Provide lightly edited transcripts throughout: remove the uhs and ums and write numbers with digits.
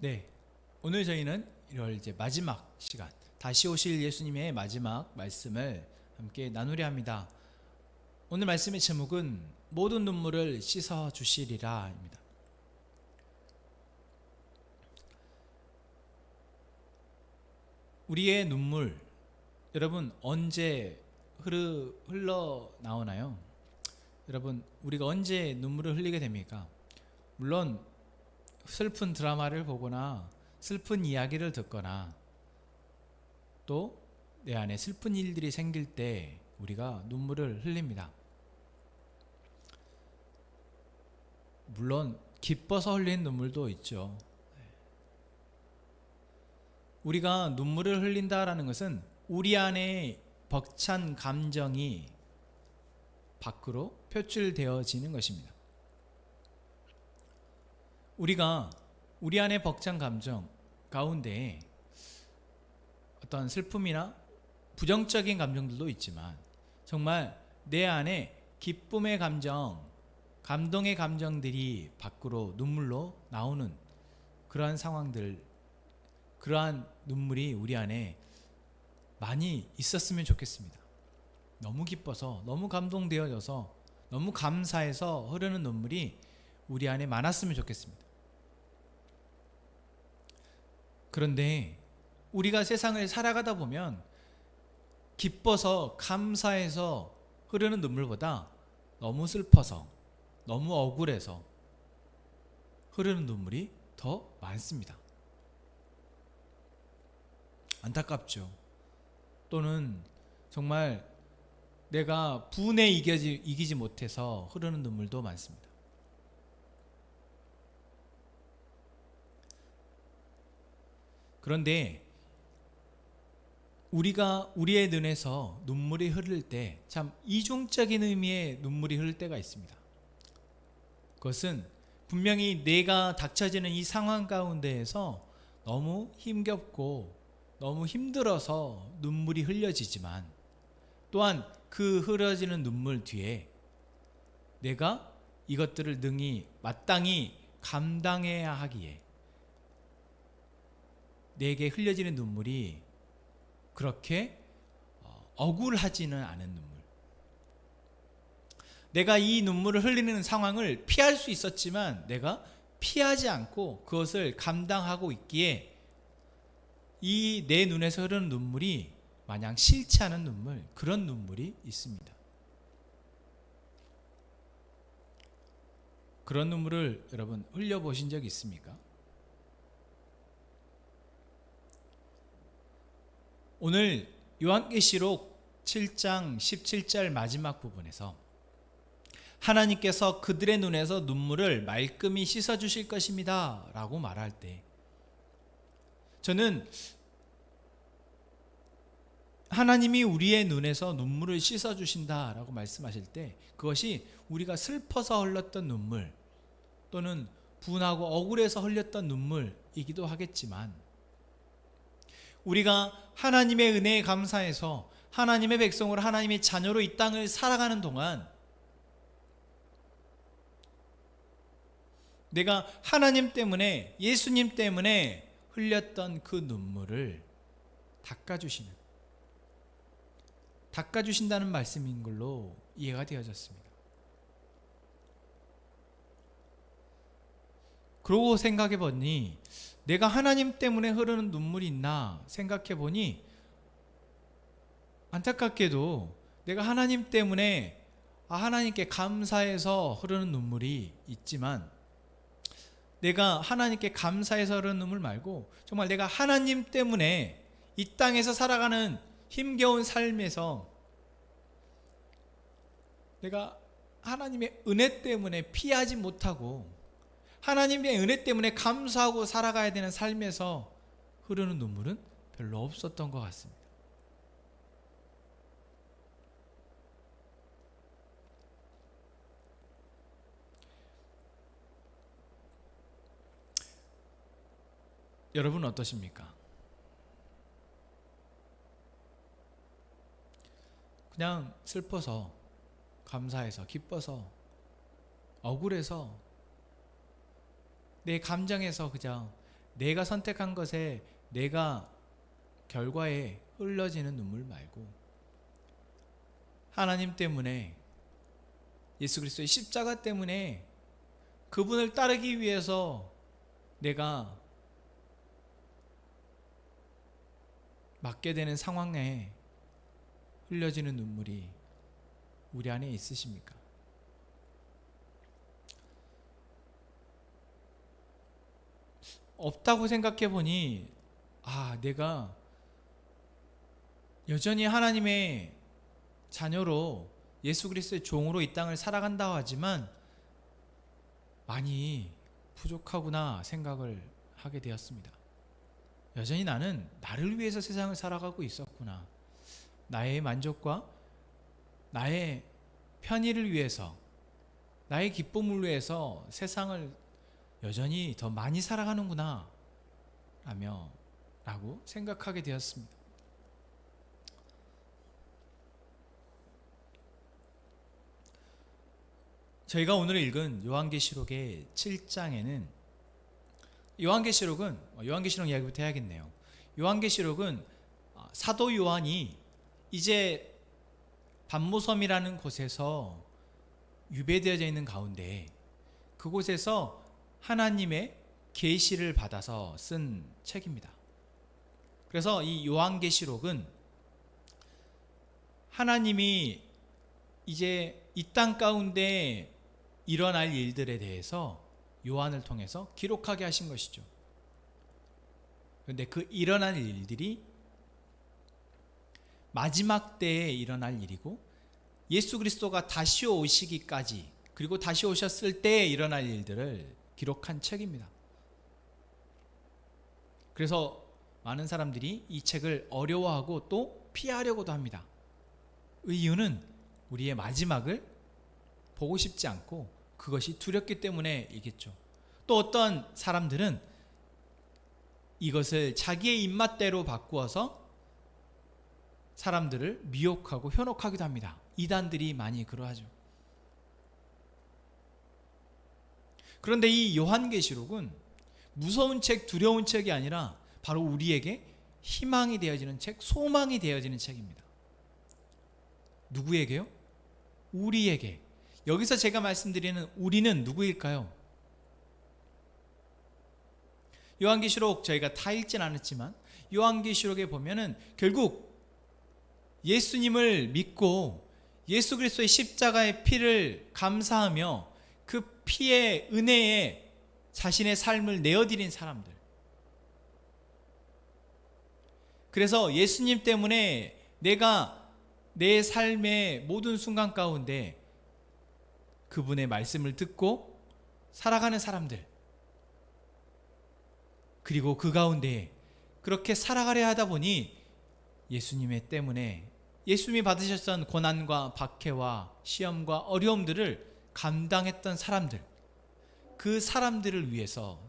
네, 오늘 저희는 1월 이제 마지막 시간, 다시 오실 예수님의 마지막 말씀을 함께 나누려 합니다. 오늘 말씀의 제목은 모든 눈물을 씻어 주시리라입니다. 우리의 눈물, 여러분 언제 흘러 나오나요? 여러분, 우리가 언제 눈물을 흘리게 됩니까? 물론 슬픈 드라마를 보거나 슬픈 이야기를 듣거나 또 내 안에 슬픈 일들이 생길 때 우리가 눈물을 흘립니다. 물론 기뻐서 흘리는 눈물도 있죠. 우리가 눈물을 흘린다라는 것은 우리 안에 벅찬 감정이 밖으로 표출되어지는 것입니다. 우리가 우리 안에 벅찬 감정 가운데 어떤 슬픔이나 부정적인 감정들도 있지만 정말 내 안에 기쁨의 감정, 감동의 감정들이 밖으로 눈물로 나오는 그러한 상황들, 그러한 눈물이 우리 안에 많이 있었으면 좋겠습니다. 너무 기뻐서, 너무 감동되어져서, 너무 감사해서 흐르는 눈물이 우리 안에 많았으면 좋겠습니다. 그런데 우리가 세상을 살아가다 보면 기뻐서 감사해서 흐르는 눈물보다 너무 슬퍼서 너무 억울해서 흐르는 눈물이 더 많습니다. 안타깝죠. 또는 정말 내가 분에 이기지 못해서 흐르는 눈물도 많습니다. 그런데 우리가 우리의 눈에서 눈물이 흐를 때 참 이중적인 의미의 눈물이 흐를 때가 있습니다. 그것은 분명히 내가 닥쳐지는 이 상황 가운데에서 너무 힘겹고 너무 힘들어서 눈물이 흘려지지만 또한 그 흘려지는 눈물 뒤에 내가 이것들을 능히 마땅히 감당해야 하기에 내게 흘려지는 눈물이 그렇게 억울하지는 않은 눈물, 내가 이 눈물을 흘리는 상황을 피할 수 있었지만 내가 피하지 않고 그것을 감당하고 있기에 이 내 눈에서 흐르는 눈물이 마냥 싫지 않은 눈물, 그런 눈물이 있습니다. 그런 눈물을 여러분 흘려보신 적 있습니까? 오늘 요한계시록 7장 17절 마지막 부분에서 하나님께서 그들의 눈에서 눈물을 말끔히 씻어주실 것입니다 라고 말할 때 저는 하나님이 우리의 눈에서 눈물을 씻어주신다 라고 말씀하실 때 그것이 우리가 슬퍼서 흘렸던 눈물 또는 분하고 억울해서 흘렸던 눈물이기도 하겠지만 우리가 하나님의 은혜에 감사해서 하나님의 백성으로 하나님의 자녀로 이 땅을 살아가는 동안 내가 하나님 때문에 예수님 때문에 흘렸던 그 눈물을 닦아주신다는 말씀인 걸로 이해가 되어졌습니다. 그러고 생각해 보니 내가 하나님 때문에 흐르는 눈물이 있나 생각해 보니 안타깝게도 내가 하나님 때문에 하나님께 감사해서 흐르는 눈물이 있지만 내가 하나님께 감사해서 흐르는 눈물 말고 정말 내가 하나님 때문에 이 땅에서 살아가는 힘겨운 삶에서 내가 하나님의 은혜 때문에 피하지 못하고 하나님의 은혜 때문에 감사하고 살아가야 되는 삶에서 흐르는 눈물은 별로 없었던 것 같습니다. 여러분은 어떠십니까? 그냥 슬퍼서, 감사해서, 기뻐서, 억울해서 내 감정에서 그냥 내가 선택한 것에 내가 결과에 흘러지는 눈물 말고 하나님 때문에, 예수 그리스도의 십자가 때문에 그분을 따르기 위해서 내가 맞게 되는 상황에 흘려지는 눈물이 우리 안에 있으십니까? 없다고 생각해 보니, 내가 여전히 하나님의 자녀로 예수 그리스도의 종으로 이 땅을 살아간다고 하지만 많이 부족하구나 생각을 하게 되었습니다. 여전히 나는 나를 위해서 세상을 살아가고 있었구나. 나의 만족과 나의 편의를 위해서, 나의 기쁨을 위해서 세상을 여전히 더 많이 살아가는구나 라고 생각하게 되었습니다. 저희가 오늘 읽은 요한계시록의 7장에는, 요한계시록 이야기부터 해야겠네요. 요한계시록은 사도 요한이 이제 반모섬이라는 곳에서 유배되어져 있는 가운데 그곳에서 하나님의 계시를 받아서 쓴 책입니다. 그래서 이 요한계시록은 하나님이 이제 이 땅 가운데 일어날 일들에 대해서 요한을 통해서 기록하게 하신 것이죠. 그런데 그 일어날 일들이 마지막 때에 일어날 일이고, 예수 그리스도가 다시 오시기까지, 그리고 다시 오셨을 때에 일어날 일들을 기록한 책입니다. 그래서 많은 사람들이 이 책을 어려워하고 또 피하려고도 합니다. 이유는 우리의 마지막을 보고 싶지 않고 그것이 두렵기 때문에이겠죠. 또 어떤 사람들은 이것을 자기의 입맛대로 바꾸어서 사람들을 미혹하고 현혹하기도 합니다. 이단들이 많이 그러하죠. 그런데 이 요한계시록은 무서운 책, 두려운 책이 아니라 바로 우리에게 희망이 되어지는 책, 소망이 되어지는 책입니다. 누구에게요? 우리에게. 여기서 제가 말씀드리는 우리는 누구일까요? 요한계시록 저희가 다 읽진 않았지만 요한계시록에 보면은 결국 예수님을 믿고 예수 그리스도의 십자가의 피를 감사하며 그 피의 은혜에 자신의 삶을 내어드린 사람들, 그래서 예수님 때문에 내가 내 삶의 모든 순간 가운데 그분의 말씀을 듣고 살아가는 사람들, 그리고 그 가운데 그렇게 살아가려 하다 보니 예수님의 때문에 예수님이 받으셨던 고난과 박해와 시험과 어려움들을 감당했던 사람들, 그 사람들을 위해서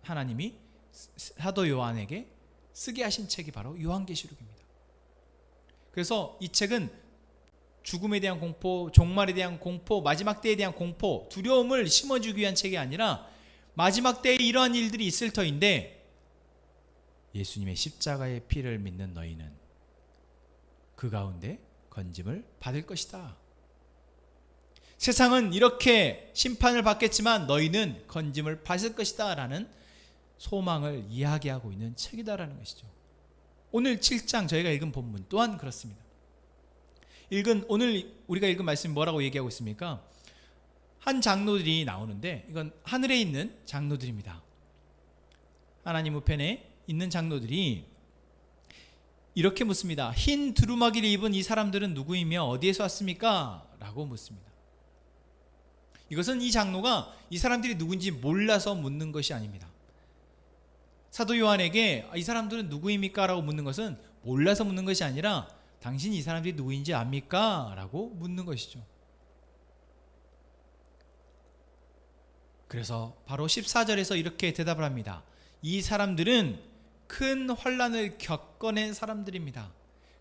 하나님이 사도 요한에게 쓰게 하신 책이 바로 요한계시록입니다. 그래서 이 책은 죽음에 대한 공포, 종말에 대한 공포, 마지막 때에 대한 공포, 두려움을 심어주기 위한 책이 아니라 마지막 때에 이러한 일들이 있을 터인데 예수님의 십자가의 피를 믿는 너희는 그 가운데 건짐을 받을 것이다. 세상은 이렇게 심판을 받겠지만 너희는 건짐을 받을 것이다 라는 소망을 이야기하고 있는 책이다라는 것이죠. 오늘 7장 저희가 읽은 본문 또한 그렇습니다. 오늘 우리가 읽은 말씀이 뭐라고 얘기하고 있습니까? 한 장로들이 나오는데 이건 하늘에 있는 장로들입니다. 하나님 우편에 있는 장로들이 이렇게 묻습니다. 흰 두루마기를 입은 이 사람들은 누구이며 어디에서 왔습니까? 라고 묻습니다. 이것은 이 장로가 이 사람들이 누군지 몰라서 묻는 것이 아닙니다. 사도 요한에게 이 사람들은 누구입니까? 라고 묻는 것은 몰라서 묻는 것이 아니라 당신이 이 사람들이 누구인지 압니까? 라고 묻는 것이죠. 그래서 바로 14절에서 이렇게 대답을 합니다. 이 사람들은 큰 환난을 겪어낸 사람들입니다.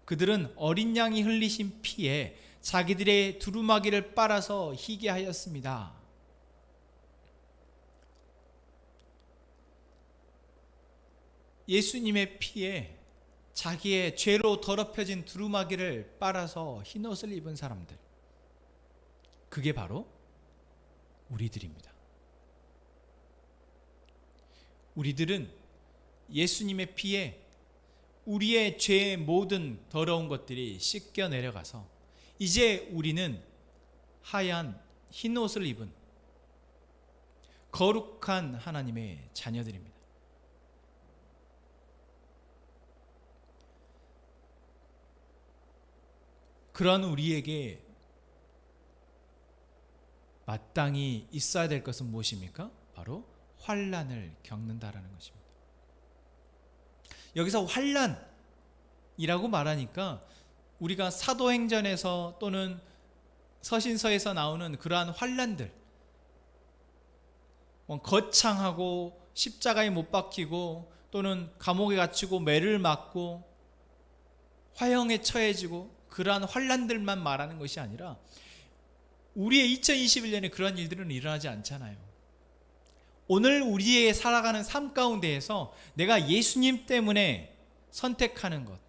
그들은 어린 양이 흘리신 피에 자기들의 두루마기를 빨아서 희게 하였습니다. 예수님의 피에 자기의 죄로 더럽혀진 두루마기를 빨아서 흰옷을 입은 사람들, 그게 바로 우리들입니다. 우리들은 예수님의 피에 우리의 죄의 모든 더러운 것들이 씻겨 내려가서 이제 우리는 하얀 흰옷을 입은 거룩한 하나님의 자녀들입니다. 그런 우리에게 마땅히 있어야 될 것은 무엇입니까? 바로 환난을 겪는다라는 것입니다. 여기서 환난이라고 말하니까 우리가 사도행전에서 또는 서신서에서 나오는 그러한 환난들, 거창하고 십자가에 못 박히고 또는 감옥에 갇히고 매를 맞고 화형에 처해지고 그러한 환난들만 말하는 것이 아니라 우리의 2021년에 그런 일들은 일어나지 않잖아요. 오늘 우리의 살아가는 삶 가운데에서 내가 예수님 때문에 선택하는 것,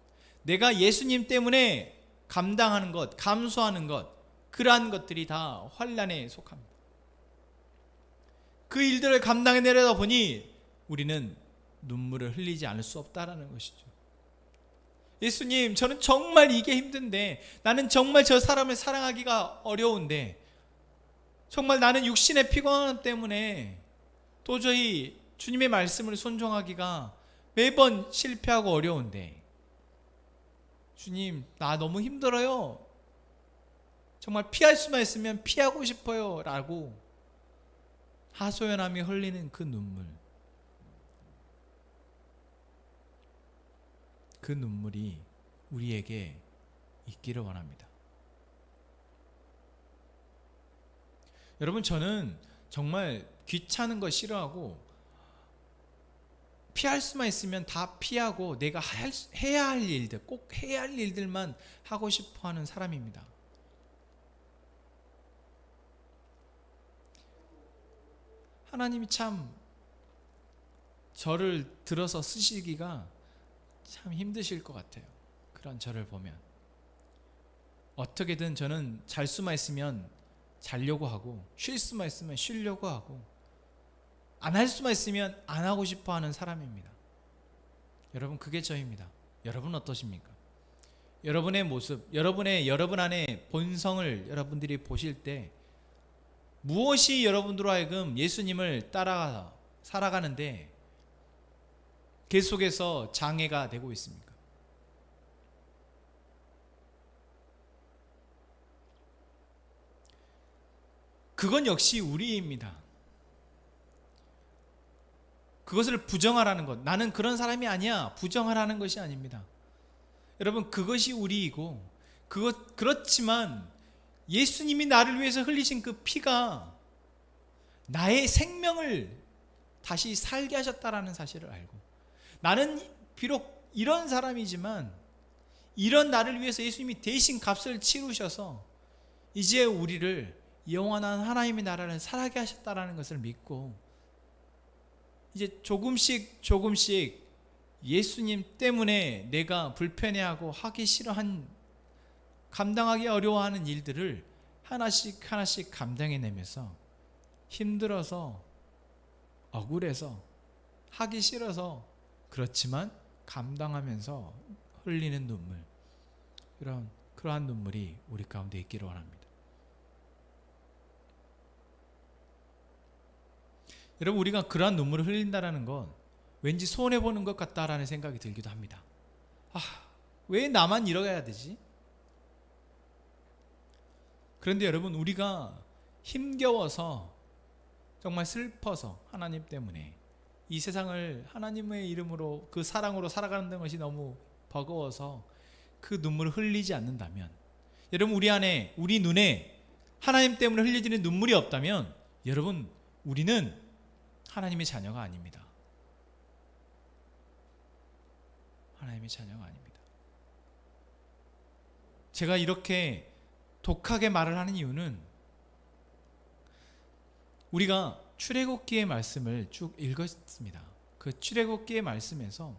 내가 예수님 때문에 감당하는 것, 감수하는 것, 그러한 것들이 다 환난에 속합니다. 그 일들을 감당해 내려다 보니 우리는 눈물을 흘리지 않을 수 없다라는 것이죠. 예수님, 저는 정말 이게 힘든데, 나는 정말 저 사람을 사랑하기가 어려운데, 정말 나는 육신의 피곤함 때문에 도저히 주님의 말씀을 순종하기가 매번 실패하고 어려운데, 주님, 나 너무 힘들어요. 정말 피할 수만 있으면 피하고 싶어요. 라고 하소연하며 흘리는 그 눈물, 그 눈물이 우리에게 있기를 원합니다. 여러분, 저는 정말 귀찮은 거 싫어하고 피할 수만 있으면 다 피하고 내가 해야 할 일들, 꼭 해야 할 일들만 하고 싶어 하는 사람입니다. 하나님이 참 저를 들어서 쓰시기가 참 힘드실 것 같아요. 그런 저를 보면 어떻게든 저는 잘 수만 있으면 자려고 하고, 쉴 수만 있으면 쉬려고 하고, 안 할 수만 있으면 안 하고 싶어 하는 사람입니다. 여러분, 그게 저입니다. 여러분 어떠십니까? 여러분의 모습, 여러분 안에 본성을 여러분들이 보실 때 무엇이 여러분들로 하여금 예수님을 따라 살아가는데 계속해서 장애가 되고 있습니까? 그건 역시 우리입니다. 그것을 부정하라는 것, 나는 그런 사람이 아니야, 부정하라는 것이 아닙니다. 여러분, 그것이 우리이고, 그렇지만 예수님이 나를 위해서 흘리신 그 피가 나의 생명을 다시 살게 하셨다라는 사실을 알고, 나는 비록 이런 사람이지만 이런 나를 위해서 예수님이 대신 값을 치르셔서 이제 우리를 영원한 하나님의 나라를 살아게 하셨다라는 것을 믿고, 이제 조금씩 예수님 때문에 내가 불편해하고 하기 싫어한, 감당하기 어려워하는 일들을 하나씩 감당해내면서 힘들어서, 억울해서, 하기 싫어서, 그렇지만 감당하면서 흘리는 눈물, 그러한 눈물이 우리 가운데 있기를 원합니다. 여러분, 우리가 그러한 눈물을 흘린다는 건 왠지 손해보는 것 같다라는 생각이 들기도 합니다. 왜 나만 이러야 되지? 그런데 여러분, 우리가 힘겨워서, 정말 슬퍼서 하나님 때문에 이 세상을 하나님의 이름으로, 그 사랑으로 살아가는 것이 너무 버거워서 그 눈물을 흘리지 않는다면, 여러분, 우리 눈에 하나님 때문에 흘려지는 눈물이 없다면, 여러분, 우리는 하나님의 자녀가 아닙니다. 하나님의 자녀가 아닙니다. 제가 이렇게 독하게 말을 하는 이유는, 우리가 출애굽기의 말씀을 쭉 읽었습니다. 그 출애굽기의 말씀에서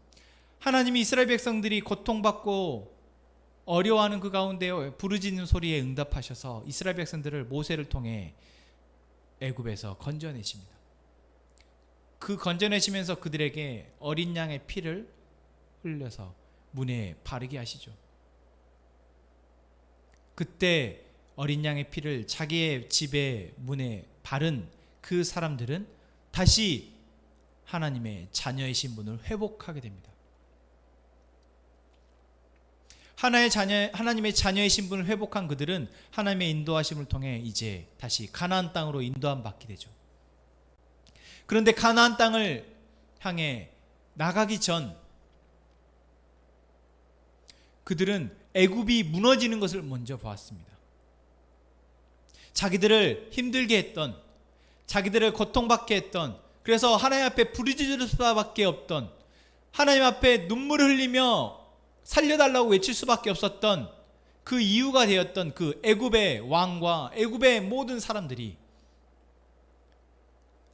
하나님이 이스라엘 백성들이 고통받고 어려워하는 그 가운데 부르짖는 소리에 응답하셔서 이스라엘 백성들을 모세를 통해 애굽에서 건져내십니다. 그 건져내시면서 그들에게 어린 양의 피를 흘려서 문에 바르게 하시죠. 그때 어린 양의 피를 자기의 집의 문에 바른 그 사람들은 다시 하나님의 자녀의 신분을 회복하게 됩니다. 하나님의 자녀의 신분을 회복한 그들은 하나님의 인도하심을 통해 이제 다시 가나안 땅으로 인도함 받게 되죠. 그런데 가나안 땅을 향해 나가기 전 그들은 애굽이 무너지는 것을 먼저 보았습니다. 자기들을 힘들게 했던, 자기들을 고통받게 했던, 그래서 하나님 앞에 부르짖을 수밖에 없던, 하나님 앞에 눈물을 흘리며 살려달라고 외칠 수밖에 없었던 그 이유가 되었던 그 애굽의 왕과 애굽의 모든 사람들이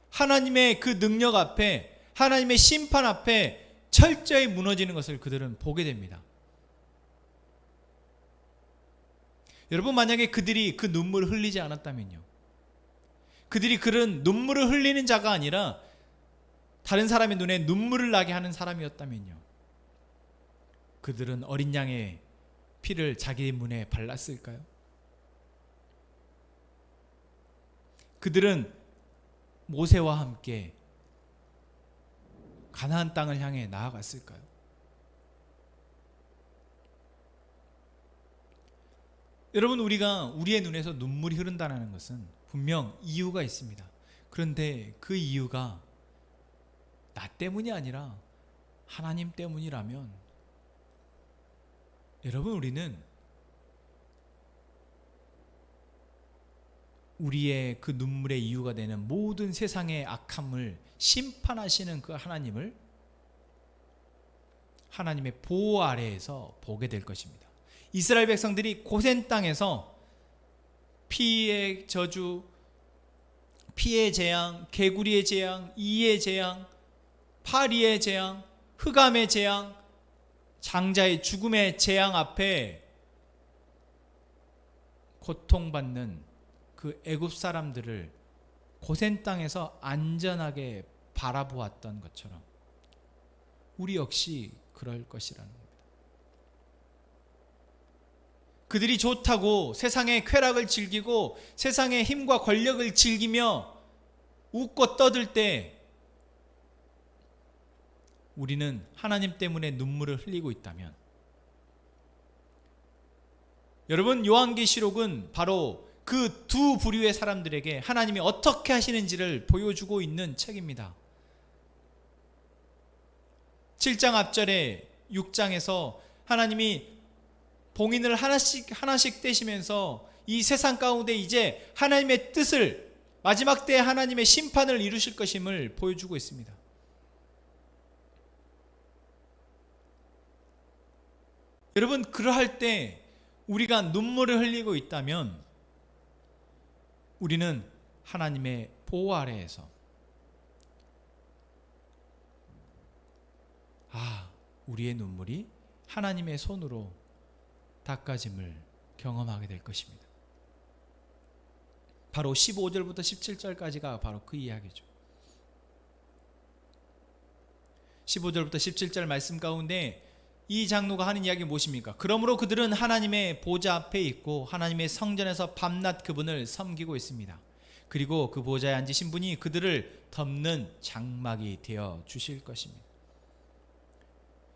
하나님의 그 능력 앞에, 하나님의 심판 앞에 철저히 무너지는 것을 그들은 보게 됩니다. 여러분, 만약에 그들이 그 눈물을 흘리지 않았다면요, 그들이 그런 눈물을 흘리는 자가 아니라 다른 사람의 눈에 눈물을 나게 하는 사람이었다면요, 그들은 어린 양의 피를 자기 문에 발랐을까요? 그들은 모세와 함께 가나안 땅을 향해 나아갔을까요? 여러분, 우리가 우리의 눈에서 눈물이 흐른다는 것은 분명 이유가 있습니다. 그런데 그 이유가 나 때문이 아니라 하나님 때문이라면, 여러분, 우리는 우리의 그 눈물의 이유가 되는 모든 세상의 악함을 심판하시는 그 하나님을 하나님의 보호 아래에서 보게 될 것입니다. 이스라엘 백성들이 고센 땅에서 피의 저주, 피의 재앙, 개구리의 재앙, 이의 재앙, 파리의 재앙, 흑암의 재앙, 장자의 죽음의 재앙 앞에 고통받는 그 애굽 사람들을 고센 땅에서 안전하게 바라보았던 것처럼 우리 역시 그럴 것이라는 겁니다. 그들이 좋다고 세상의 쾌락을 즐기고 세상의 힘과 권력을 즐기며 웃고 떠들 때 우리는 하나님 때문에 눈물을 흘리고 있다면, 여러분, 요한계시록은 바로 그 두 부류의 사람들에게 하나님이 어떻게 하시는지를 보여주고 있는 책입니다. 7장 앞절에 6장에서 하나님이 봉인을 하나씩 떼시면서 이 세상 가운데 이제 하나님의 뜻을, 마지막 때에 하나님의 심판을 이루실 것임을 보여주고 있습니다. 여러분, 그러할 때 우리가 눈물을 흘리고 있다면 우리는 하나님의 보호 아래에서 우리의 눈물이 하나님의 손으로 닦아짐을 경험하게 될 것입니다. 바로 15절부터 17절까지가 바로 그 이야기죠. 15절부터 17절 말씀 가운데 이 장로가 하는 이야기가 무엇입니까? 그러므로 그들은 하나님의 보좌 앞에 있고 하나님의 성전에서 밤낮 그분을 섬기고 있습니다. 그리고 그 보좌에 앉으신 분이 그들을 덮는 장막이 되어 주실 것입니다.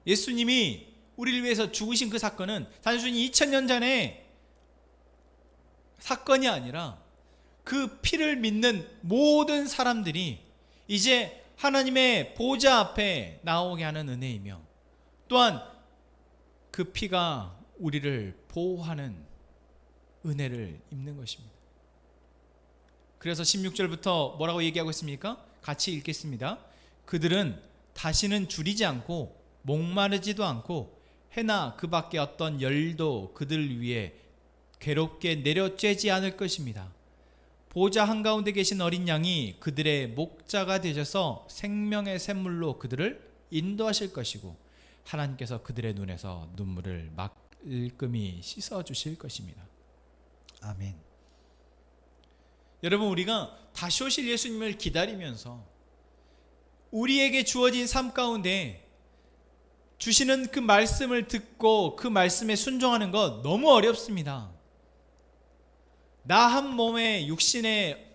예수님이 우리를 위해서 죽으신 그 사건은 단순히 2000년 전의 사건이 아니라 그 피를 믿는 모든 사람들이 이제 하나님의 보좌 앞에 나오게 하는 은혜이며, 또한 그 피가 우리를 보호하는 은혜를 입는 것입니다. 그래서 16절부터 뭐라고 얘기하고 있습니까? 같이 읽겠습니다. 그들은 다시는 줄이지 않고 목마르지도 않고 해나 그 밖에 어떤 열도 그들 위에 괴롭게 내려쬐지 않을 것입니다. 보좌 한가운데 계신 어린 양이 그들의 목자가 되셔서 생명의 샘물로 그들을 인도하실 것이고, 하나님께서 그들의 눈에서 눈물을 말끔히 씻어 주실 것입니다. 아멘. 여러분, 우리가 다시 오실 예수님을 기다리면서 우리에게 주어진 삶 가운데 주시는 그 말씀을 듣고 그 말씀에 순종하는 것 너무 어렵습니다. 나 한 몸의 육신의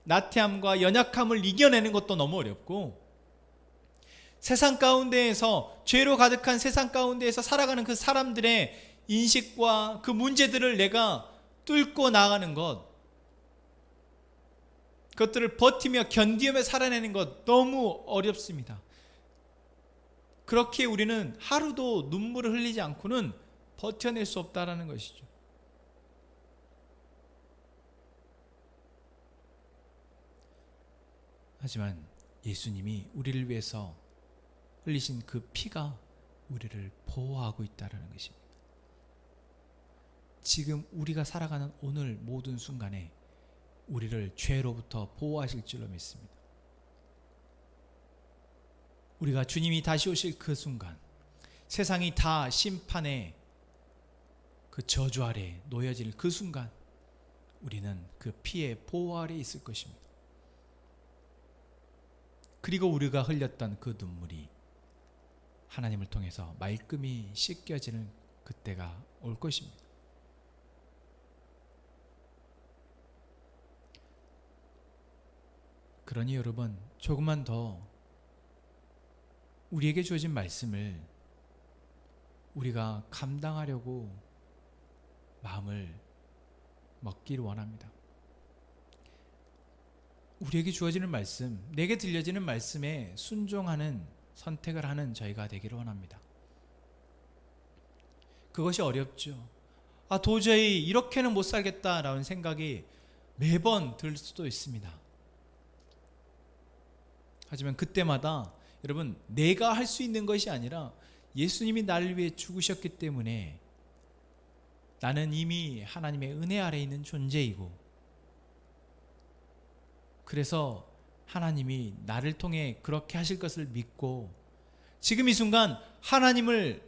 나태함과 연약함을 이겨내는 것도 너무 어렵고, 세상 가운데에서, 죄로 가득한 세상 가운데에서 살아가는 그 사람들의 인식과 그 문제들을 내가 뚫고 나가는 것, 그것들을 버티며 견디며 살아내는 것 너무 어렵습니다. 그렇게 우리는 하루도 눈물을 흘리지 않고는 버텨낼 수 없다라는 것이죠. 하지만 예수님이 우리를 위해서 흘리신 그 피가 우리를 보호하고 있다는 것입니다. 지금 우리가 살아가는 오늘 모든 순간에 우리를 죄로부터 보호하실 줄로 믿습니다. 우리가 주님이 다시 오실 그 순간, 세상이 다 심판의 그 저주 아래 놓여질 그 순간, 우리는 그 피의 보호 아래 있을 것입니다. 그리고 우리가 흘렸던 그 눈물이 하나님을 통해서 말끔히 씻겨지는 그때가 올 것입니다. 그러니 여러분, 조금만 더 우리에게 주어진 말씀을 우리가 감당하려고 마음을 먹기를 원합니다. 우리에게 주어지는 말씀, 내게 들려지는 말씀에 순종하는 선택을 하는 저희가 되기를 원합니다. 그것이 어렵죠. 도저히 이렇게는 못 살겠다라는 생각이 매번 들 수도 있습니다. 하지만 그때마다 여러분, 내가 할 수 있는 것이 아니라 예수님이 나를 위해 죽으셨기 때문에 나는 이미 하나님의 은혜 아래 있는 존재이고, 그래서 하나님이 나를 통해 그렇게 하실 것을 믿고 지금 이 순간 하나님을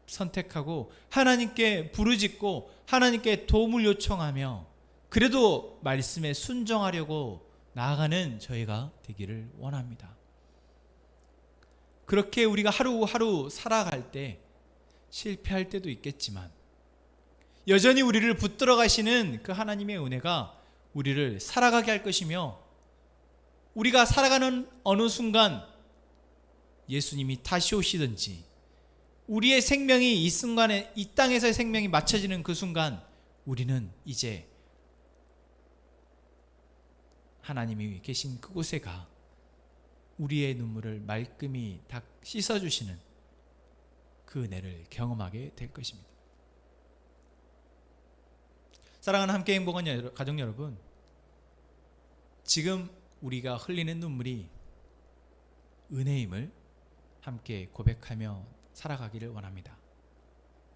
선택하고 하나님께 부르짖고 하나님께 도움을 요청하며 그래도 말씀에 순종하려고 나아가는 저희가 되기를 원합니다. 그렇게 우리가 하루하루 살아갈 때 실패할 때도 있겠지만 여전히 우리를 붙들어 가시는 그 하나님의 은혜가 우리를 살아가게 할 것이며, 우리가 살아가는 어느 순간 예수님이 다시 오시든지 우리의 생명이 이 순간에 이 땅에서의 생명이 맞춰지는 그 순간 우리는 이제 하나님이 계신 그곳에 가 우리의 눈물을 말끔히 다 씻어주시는 그 은혜를 경험하게 될 것입니다. 사랑하는 함께 행복한 가족 여러분, 지금 우리가 흘리는 눈물이 은혜임을 함께 고백하며 살아가기를 원합니다.